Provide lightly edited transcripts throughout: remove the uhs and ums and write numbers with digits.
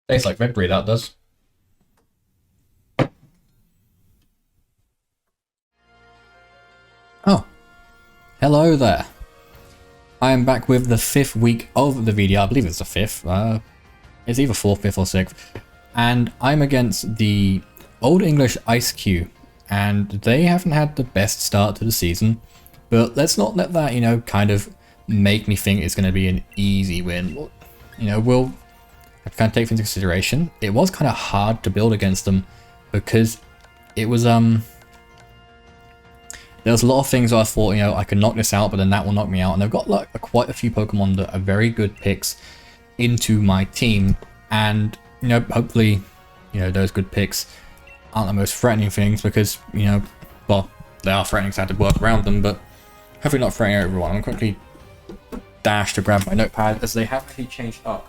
Tastes like victory, that does. Oh, hello there. I am back with the 5th week of the VDL. I believe it's the 5th. It's either 4th, 5th, or 6th. And I'm against the Old English Eiscue. And they haven't had the best start to the season. But let's not let that, kind of make me think it's going to be an easy win. We'll have to kind of take things into consideration. It was kind of hard to build against them because it was, there was a lot of things where I thought, I could knock this out, but then that will knock me out. And I've got like quite a few Pokemon that are very good picks into my team. And, hopefully, those good picks aren't the most threatening things because, well, they are threatening, so I had to work around them, but hopefully not threatening everyone. I'm quickly dash to grab my notepad as they have actually changed up.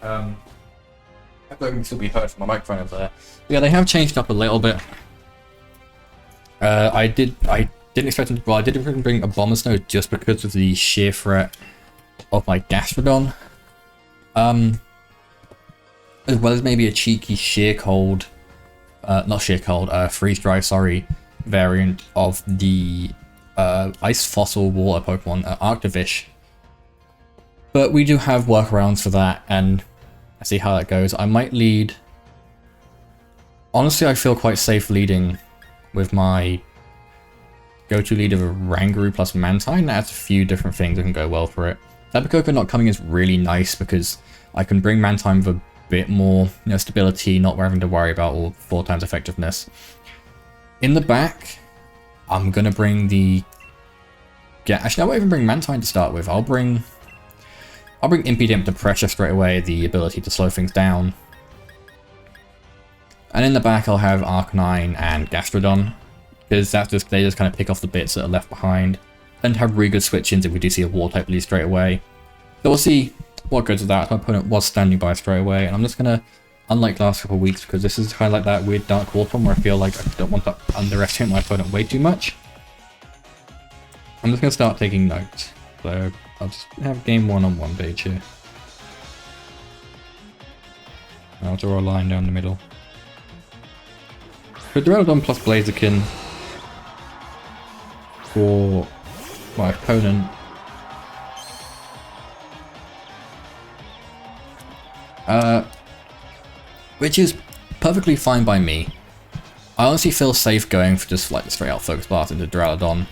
I hope I can still be heard from my microphone over there. But yeah, they have changed up a little bit. I didn't expect them to, well, I didn't bring a Bomber Snow just because of the sheer threat of my Gastrodon. As well as maybe a cheeky sheer cold, freeze dry, sorry, variant of the ice fossil water Pokemon, Arctovish. But we do have workarounds for that, and I see how that goes. I might lead. Honestly, I feel quite safe leading with my go-to lead of a Rangaroo plus Mantine. That's a few different things that can go well for it. Tabacoco not coming is really nice because I can bring Mantine with a bit more stability, not having to worry about all 4 times effectiveness. In the back, I'm going to bring the... Yeah, actually, I won't even bring Mantine to start with. I'll bring Impidimp to pressure straight away, the ability to slow things down. And in the back, I'll have Arcanine and Gastrodon, because they just kind of pick off the bits that are left behind, and have really good switch-ins if we do see a War-type lead straight away. So we'll see what goes with that. My opponent was standing by straight away, and I'm just going to, unlike the last couple of weeks, because this is kind of like that weird Dark Water one where I feel like I don't want to underestimate my opponent way too much. I'm just going to start taking notes. So I'll just have game 1 on one page here. I'll draw a line down the middle. So Duraludon plus Blaziken for my opponent. Which is perfectly fine by me. I honestly feel safe going for just like the straight out Focus Blast into Duraludon.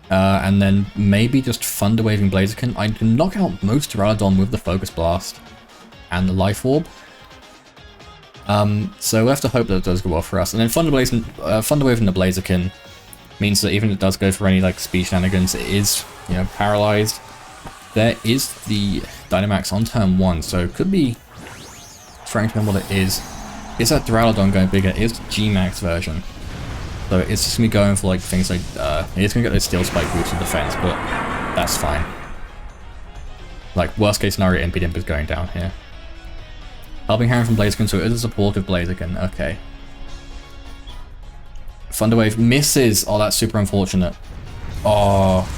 And then maybe just Thunder Waving Blaziken. I can knock out most Duraludon with the Focus Blast and the Life Orb. So we'll have to hope that it does go well for us. And then Thunder Waving the Blaziken means that even if it does go for any like speed shenanigans, it is, paralyzed. There is the Dynamax on turn 1, so it could be trying to remember what it is. Is that Duraludon going bigger? It is the G-Max version. So it's just going to be going for like things like, it's going to get those Steel Spike boost of defense, but that's fine. Like, worst case scenario, Impidimp is going down here. Helping Hand from Blaziken, so it is a supportive Blaziken, okay. Thunder Wave misses! Oh, that's super unfortunate. Oh.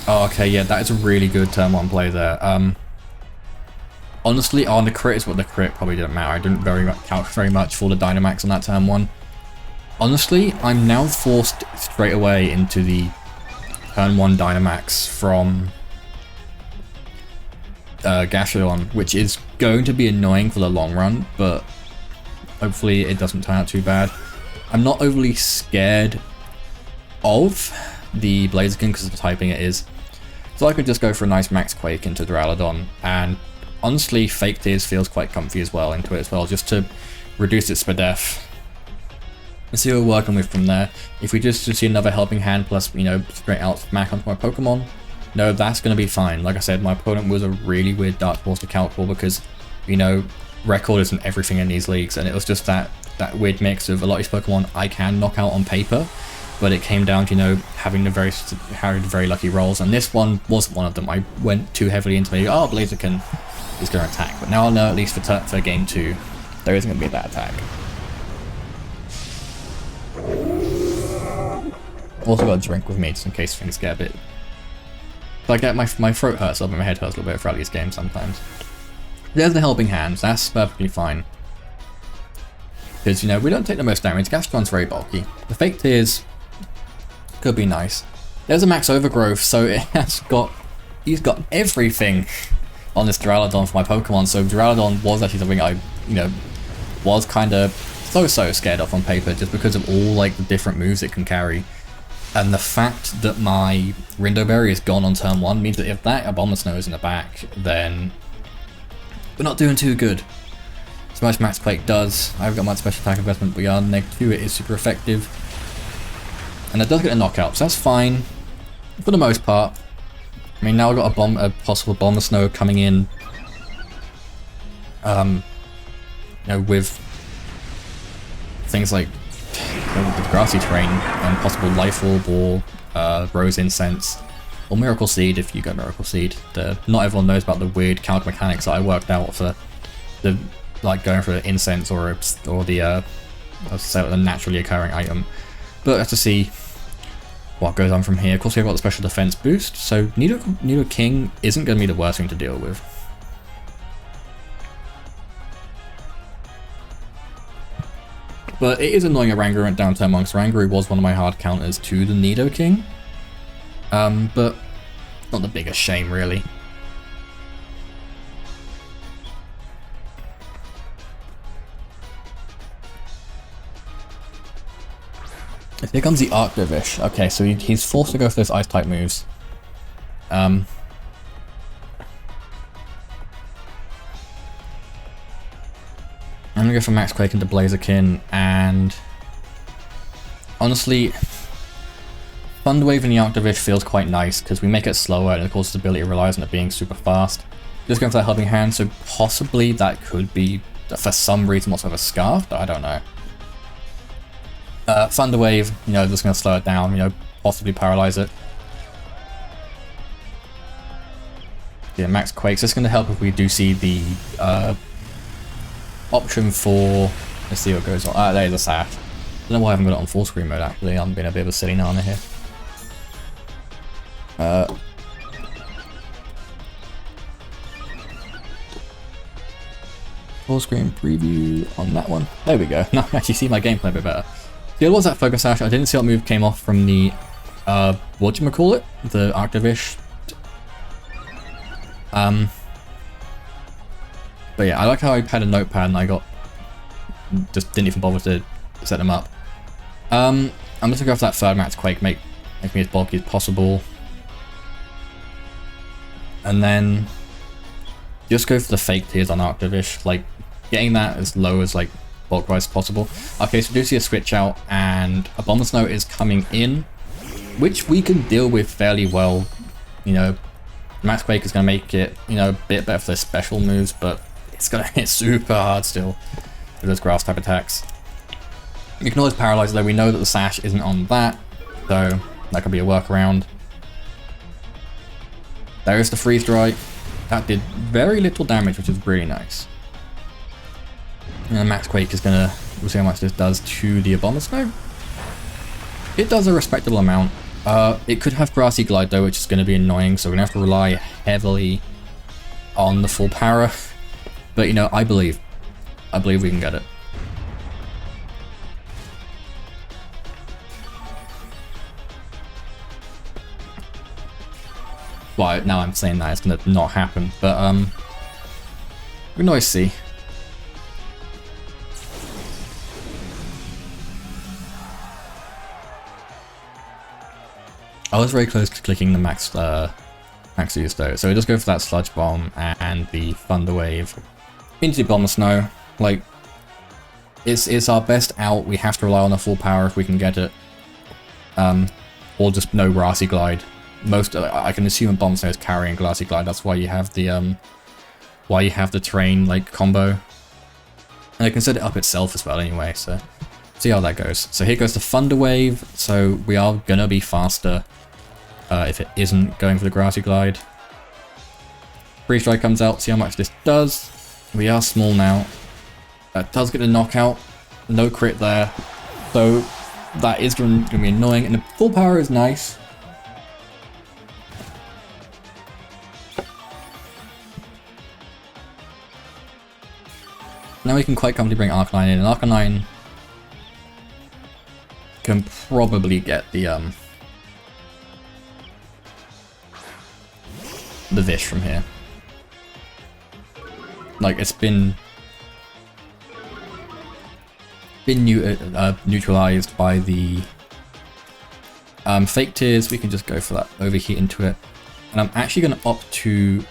Oh, okay, yeah, that is a really good turn 1 play there. Honestly, on the crit is what the crit probably didn't matter. I didn't count very much for the Dynamax on that turn 1. Honestly, I'm now forced straight away into the turn 1 Dynamax from Gastrodon, which is going to be annoying for the long run, but hopefully it doesn't turn out too bad. I'm not overly scared of the Blaziken because of the typing it is. So I could just go for a nice Max Quake into Duraludon, and honestly, Fake Tears feels quite comfy as well into it as well, just to reduce its Spadef. And see what we're working with from there. If we just see another Helping Hand plus, straight out smack onto my Pokemon, no, that's going to be fine. Like I said, my opponent was a really weird Dark Horse to count for because, record isn't everything in these leagues, and it was just that weird mix of a lot of these Pokemon I can knock out on paper, but it came down to, having the very lucky rolls, and this one wasn't one of them. I went too heavily into maybe, oh, Blaziken is going to attack, but now I'll know at least for game 2, there isn't going to be that attack. Also got a drink with me just in case things get a bit So I get my throat hurts a little bit, my head hurts a little bit throughout these games sometimes. There's the helping hands, that's perfectly fine. Because, you know, we don't take the most damage. Gastron's very bulky. The fake tears could be nice. There's a max overgrowth, so it has got... He's got everything on this Duraludon for my Pokemon. So Duraludon was actually something I, you know, was kind of so scared of on paper, just because of all, like, the different moves it can carry. And the fact that my Rindoberry is gone on turn 1 means that if that Abomasnow is in the back, then we're not doing too good. So much Max Quake does. I haven't got much special attack investment, but yeah, -2, it is super effective. And it does get a knockout, so that's fine for the most part. I mean, now I've got a possible Abomasnow coming in, you know, with things like the grassy terrain and possible Life Orb or Rose Incense or Miracle Seed if you go Miracle Seed. Not everyone knows about the weird calc mechanics that I worked out for the like going for Incense or the the naturally occurring item. But let's just see what goes on from here. Of course, we've got the special defense boost, so Nidoking isn't going to be the worst thing to deal with. But it is annoying that Rangaroo went down turn 1, because Rangaroo was one of my hard counters to the Nidoking. But not the biggest shame, really. Here comes the Arctovish. Okay, so he's forced to go for those Ice-type moves. I'm gonna go for Max Quake into Blaziken, and honestly, Thunder Wave in the Arctovish feels quite nice because we make it slower, and of course its ability relies on it being super fast. Just going for that Helping Hand, so possibly that could be, for some reason, what's with a Scarf, but I don't know. Thunder Wave, you know, just going to slow it down, you know, possibly paralyze it. Yeah, Max Quake's just going to help if we do see the option for... Let's see what goes on. There's a Sash. I don't know why I haven't got it on full screen mode, actually. I'm being a bit of a silly nana here. Full screen preview on that one. There we go. Now I can actually see my gameplay a bit better. The other was that Focus Sash. I didn't see what move came off from the, whatchamacallit? The Arctovish. But yeah, I like how I had a notepad and I just didn't even bother to set them up. I'm just gonna go for that third Max Quake, make me as bulky as possible. And then just go for the fake tears on Arctovish, like getting that as low as like bulk wise as possible. Okay, so we do see a switch out and Abomasnow is coming in, which we can deal with fairly well. You know, Max Quake is gonna make it, you know, a bit better for the special moves, but it's gonna hit super hard still with those grass type attacks. You can always paralyze, though we know that the Sash isn't on that, so that could be a workaround. There is the Freeze Dry. That did very little damage, which is really nice. And Max Quake is gonna, we'll see how much this does to the Abomasnow. It does a respectable amount. It could have Grassy Glide though, which is gonna be annoying, so we're gonna have to rely heavily on the full para. But you know, I believe we can get it. Well, now I'm saying that it's gonna not happen, but we can always see. I was very close to clicking the Maxuse though, so we just go for that Sludge Bomb and the Thunder Wave into the Abomasnow. Like, it's our best out. We have to rely on the full power if we can get it, or just no Grassy Glide. I can assume Abomasnow is carrying Glassy Glide. That's why you have the Terrain like combo, and it can set it up itself as well anyway. So see how that goes. So here goes the Thunder Wave. So we are gonna be faster if it isn't going for the Grassy Glide. Freeze Dry comes out. See how much this does. We are small now. That does get a knockout. No crit there. So that is going to be annoying. And the full power is nice. Now we can quite comfortably bring Arcanine in, and Arcanine can probably get the Vish from here. Like, it's been neutralized by the Fake Tears. We can just go for that Overheat into it. And I'm actually going to opt to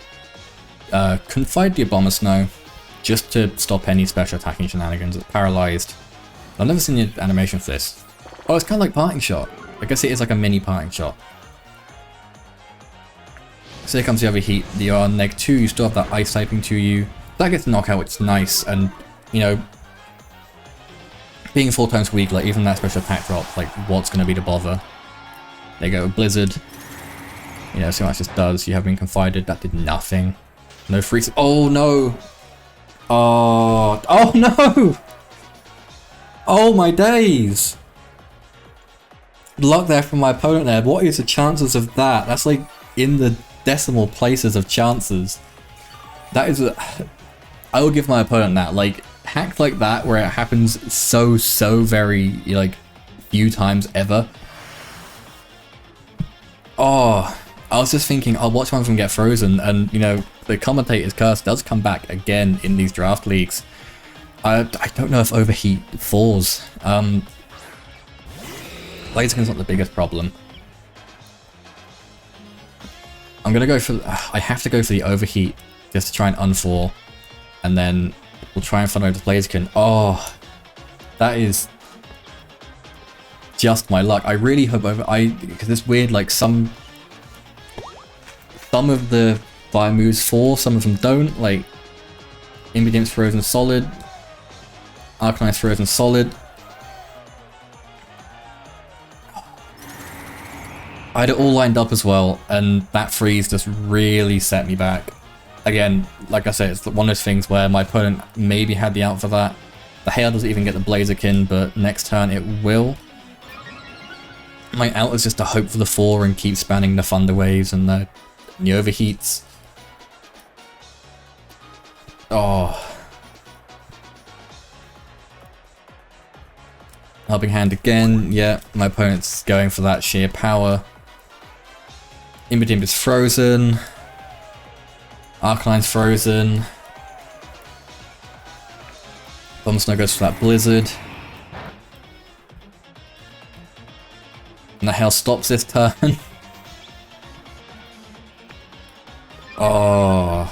Confide the Abomasnow just to stop any special attacking shenanigans. It's paralyzed. I've never seen the animation for this. Oh, it's kind of like Parting Shot. I guess it is like a mini Parting Shot. So here comes the Overheat. You are -2, you still have that Ice typing to you. That gets knockout, which is nice, and, you know, being 4 times weak, like, even that special attack drop, like, what's going to be the bother? There you go, Blizzard. You know, see what this does. You have been confided. That did nothing. No freeze. Oh, no! Oh, oh, no! Oh, my days! Luck there from my opponent there. What is the chances of that? That's, like, in the decimal places of chances. That is I will give my opponent that. Like, hack like that where it happens so very, like, few times ever. Oh, I was just thinking, I'll watch one of them get frozen, and, you know, the commentator's curse does come back again in these draft leagues. I don't know if Overheat falls. Blaziken's not the biggest problem. I'm gonna go for, I have to go for the Overheat just to try and unfall, and then we'll try and find out the Blaziken. Oh, that is just my luck. I really hope because it's weird, like some of the fire moves fall, some of them don't, like Impidimp's frozen solid, Arcanine's frozen solid. I had it all lined up as well, and that freeze just really set me back. Again, like I said, it's one of those things where my opponent maybe had the out for that. The Hail doesn't even get the Blaziken, but next turn it will. My out is just to hope for the 4 and keep spanning the Thunder Waves and the Overheats. Oh. Helping Hand again, yeah, my opponent's going for that sheer power. Impidimp is frozen. Arcanine's frozen. Abomasnow goes for that Blizzard. And the Hail stops this turn. Oh,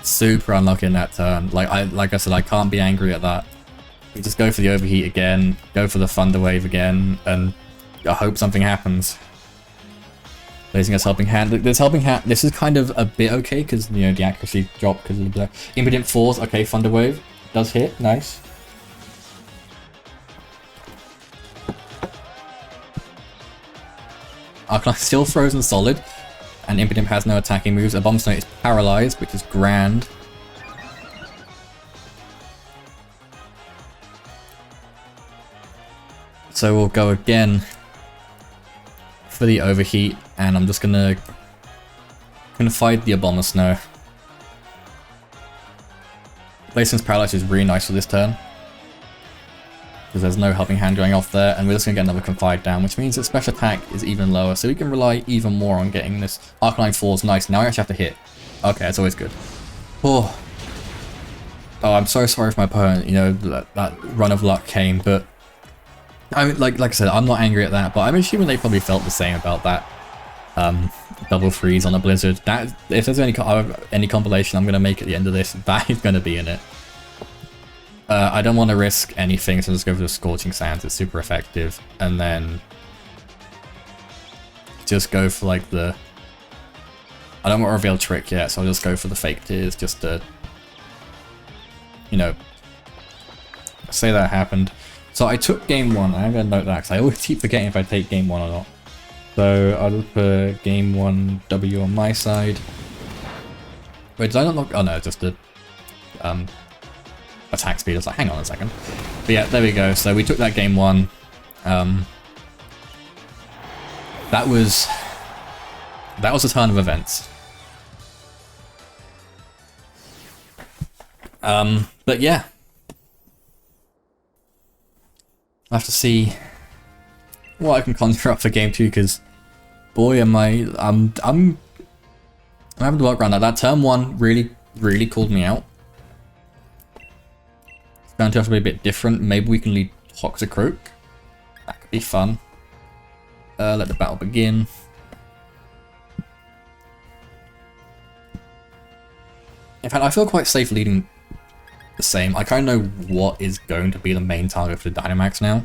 super unlucky in that turn. Like I said, I can't be angry at that. You just go for the Overheat again, go for the Thunder Wave again, and I hope something happens. Blazing us Helping Hand. This Helping Hand, this is kind of a bit okay because, you know, the accuracy dropped because of the Impidimp falls. Okay, Thunder Wave does hit, nice. Arcanine still frozen solid, and Impidimp has no attacking moves. Abomasnow is paralyzed, which is grand. So we'll go again for the Overheat, and I'm just gonna fight the Abomasnow. Blaziken's Paralysis is really nice for this turn, because there's no Helping Hand going off there, and we're just gonna get another Confide down, which means that special attack is even lower, so we can rely even more on getting this. Arcanine falls, nice. Now I actually have to hit. Okay, that's always good. Oh, I'm so sorry for my opponent. You know, that run of luck came, but I mean, like I said, I'm not angry at that, but I'm assuming they probably felt the same about that double freeze on a Blizzard. That, if there's any compilation I'm going to make at the end of this, that is going to be in it. I don't want to risk anything, so I'll just go for the Scorching Sands. It's super effective, and then just go for like the, I don't want to reveal Trick yet, so I'll just go for the Fake Tears just to, you know, say that happened. So I took game 1, I'm going to note that because I always keep forgetting if I take game 1 or not. So I'll just put game 1 W on my side. Wait, did I not look? Oh no, just the attack speed. I was like, hang on a second. But yeah, there we go. So we took that game 1. That was a turn of events. But yeah, I'll have to see what I can conjure up for game 2, because boy am I'm having to work around that. That turn 1 really called me out. It's going to have to be a bit different. Maybe we can lead Toxicroak. That could be fun. Let the battle begin. In fact, I feel quite safe leading the same. I kind of know what is going to be the main target for the Dynamax now.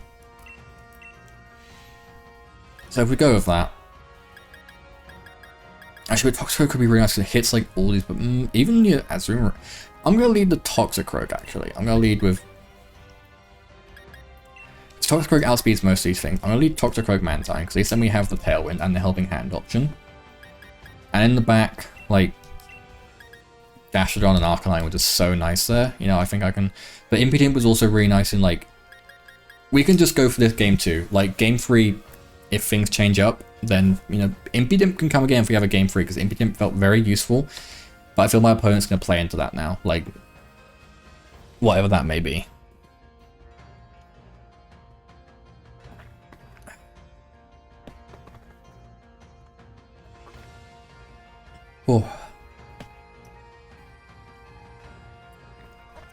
So if we go with that. Actually, Toxicroak could be really nice because it hits like all these, but even the Azumarill. I'm going to lead the Toxicroak actually. I'm going to lead with... Toxicroak outspeeds most of these things. I'm going to lead Toxicroak Mantine because at least then we have the Tailwind and the Helping Hand option. And in the back, like... Gastrodon and Arcanine were just so nice there. You know, I think I can... But Impidimp was also really nice in, like... We can just go for this game 2. Like, game 3, if things change up, then, you know, Impidimp can come again if we have a game 3, because Impidimp felt very useful. But I feel my opponent's going to play into that now. Like, whatever that may be. Oh.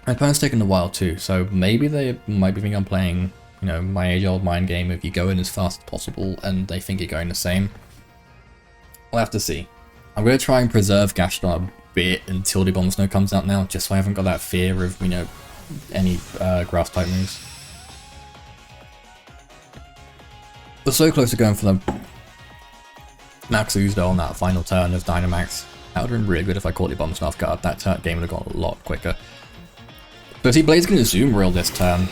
My opponent's taken a while too, so maybe they might be thinking I'm playing, you know, my age-old mind game if you go in as fast as possible and they think you're going the same. We'll have to see. I'm going to try and preserve Gastrodon a bit until the Bomb Snow comes out now, just so I haven't got that fear of, you know, any grass-type moves. We're so close to going for the Max Ozdol on that final turn of Dynamax. That would have been really good if I caught the Bomb Snow off guard. That game would have gone a lot quicker. But see, Blade's going to Azumarill this turn,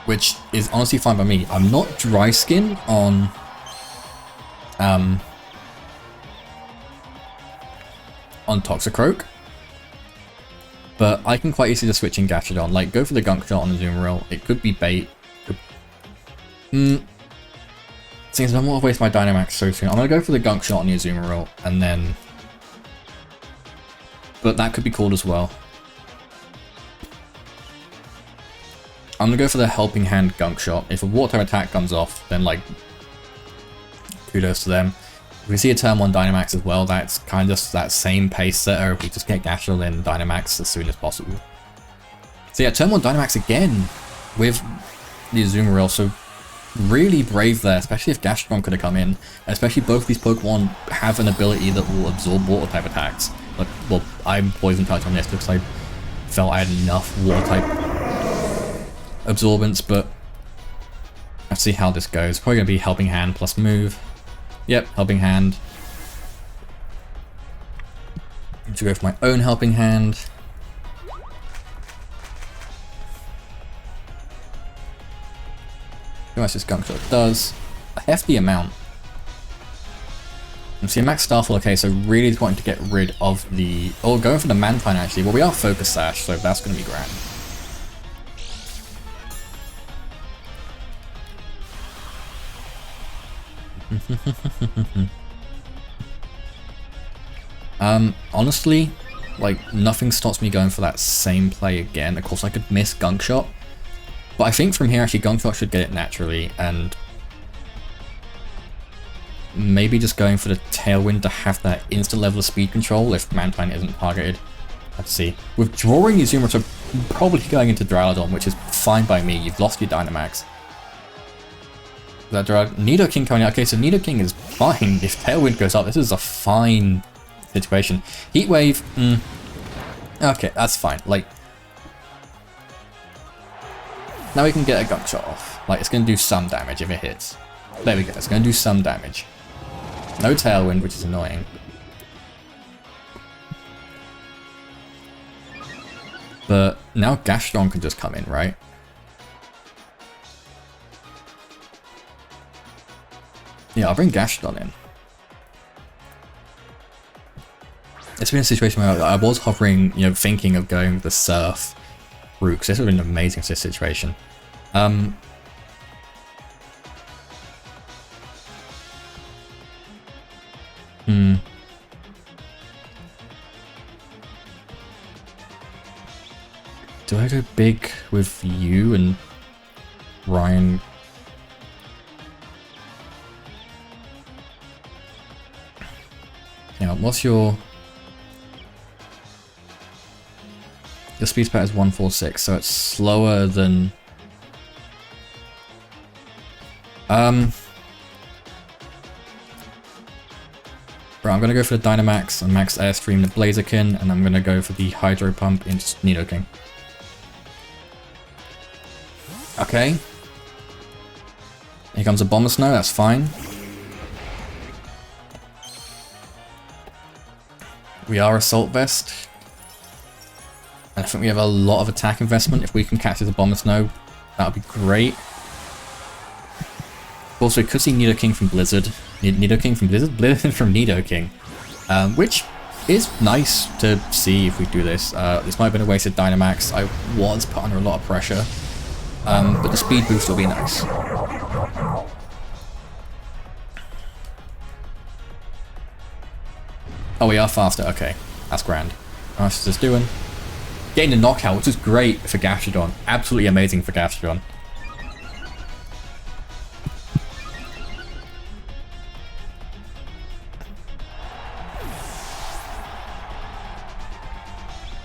which is honestly fine by me. I'm not dry skin on Toxicroak, but I can quite easily just switch in Gastrodon. Like, go for the Gunk Shot on Azumarill. It could be bait. Seems I don't want to waste my Dynamax so soon. I'm going to go for the Gunk Shot on the Azumarill, and then... But that could be called as well. I'm going to go for the Helping Hand Gunk Shot. If a Water type attack comes off, then, like, kudos to them. If we see a turn 1 Dynamax as well, that's kind of just that same pace setter. If we just get Gastrodon in Dynamax as soon as possible. So yeah, turn 1 Dynamax again with the Azumarill. So really brave there, especially if Gastrodon could have come in. Especially both these Pokemon have an ability that will absorb Water type attacks. Like, well, I'm Poison Touch on this because I felt I had enough Water type absorbance, but let's see how this goes. Probably going to be Helping Hand plus move. Yep, Helping Hand. I'm to go for my own Helping Hand. How much this Gunk Shot does? A hefty amount. And see, Max Starfall, okay, so really just wanting to get rid of the... Oh, going for the Mantine actually. Well, we are Focus Sash, so that's going to be grand. Honestly, like, nothing stops me going for that same play again. Of course, I could miss Gunk Shot, but I think from here, actually, Gunk Shot should get it naturally, and maybe just going for the Tailwind to have that instant level of speed control if Mantine isn't targeted. Let's see. Withdrawing your Azumarill, so probably going into Duraludon, which is fine by me. You've lost your Dynamax. That Nidoking coming out. Okay, so Nidoking is fine. If Tailwind goes up, this is a fine situation. Heat Wave, okay, that's fine. Like, now we can get a Gunk Shot off. Like, it's going to do some damage if it hits. There we go, it's going to do some damage. No Tailwind, which is annoying. But now Gastrodon can just come in, right? Yeah, I'll bring Gastrodon in. It's been a situation where I was hovering, you know, thinking of going the Surf route, because this would have been amazing for this situation. Do I go big with you and Ryan. Now, what's your speed spat is 146, so it's slower than Right, I'm gonna go for the Dynamax and Max Airstream the Blaziken, and I'm gonna go for the Hydro Pump into Nidoking. Okay. Here comes a Bomber Snow, that's fine. We are Assault Vest. And I think we have a lot of attack investment. If we can catch the Bomber Snow, that would be great. Also, we could see Nidoking from Blizzard. Nidoking from Blizzard? Blizzard from Nidoking. Which is nice to see if we do this. This might have been a wasted Dynamax. I was put under a lot of pressure. But the speed boost will be nice. Oh, we are faster. Okay, that's grand. How's this doing? Getting the knockout, which is great for Gastrodon. Absolutely amazing for Gastrodon.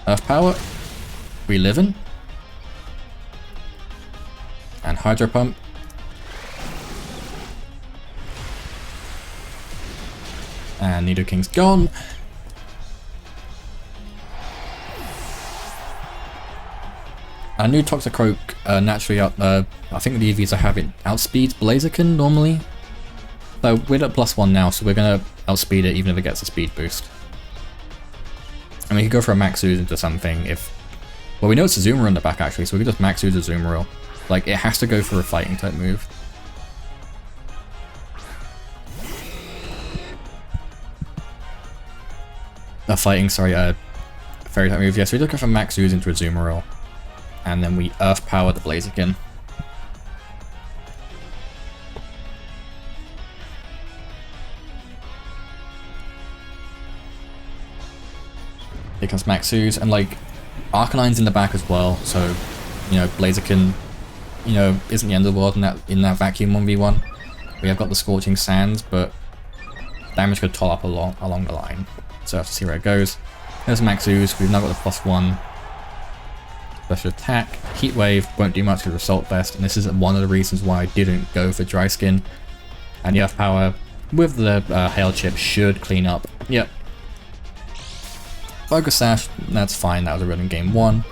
Earth Power, we live in. And Hydro Pump. And Nidoking's gone. I knew Toxicroak naturally I think the EVs I have it outspeeds Blaziken normally. So we're at +1 now, so we're gonna outspeed it even if it gets a speed boost. I mean, we could go for a Max Ooze into something if... Well, we know it's a Zoomer in the back actually, so we could just Max Ooze a Zoomeril. Like, it has to go for a fighting type move. Fairy type move. Yeah, so we look for Max Ooze into a Zoomeril. And then we Earth Power the Blaziken. Here comes Max Ooze, and like, Arcanine's in the back as well, so, you know, Blaziken, you know, isn't the end of the world in that vacuum 1v1. We have got the Scorching Sands, but damage could toll up along the line. So I have to see where it goes. There's Max Ooze, we've now got the +1 special attack. Heat Wave won't do much with Assault Vest, and this is one of the reasons why I didn't go for Dry Skin. And the Earth Power with the Hail Chip should clean up. Yep. Focus Sash, that's fine, that was a run in game 1.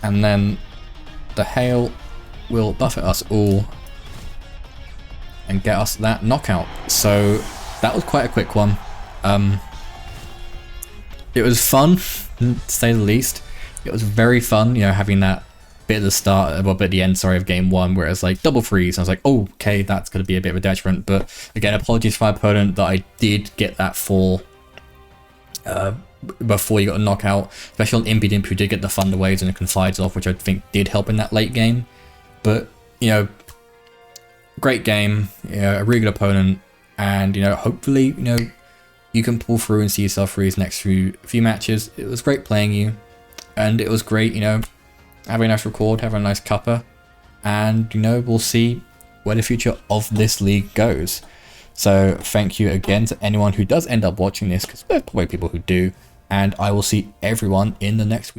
And then the Hail will buffet us all and get us that knockout. So that was quite a quick one. It was fun, to say the least. It was very fun, you know, having that bit at the start, well, bit at the end, sorry, of game 1, where it's like double freeze. I was like, oh, okay, that's going to be a bit of a detriment. But again, apologies for my opponent that I did get that fall before you got a knockout, especially on Impidimp, who did get the Thunder Waves and the Confides off, which I think did help in that late game. But, you know, great game, you know, a really good opponent, and, you know, hopefully, you know, you can pull through and see yourself through these next few matches. It was great playing you, and it was great, you know, having a nice record, having a nice cuppa, and, you know, we'll see where the future of this league goes. So thank you again to anyone who does end up watching this, because there's probably people who do, and I will see everyone in the next week.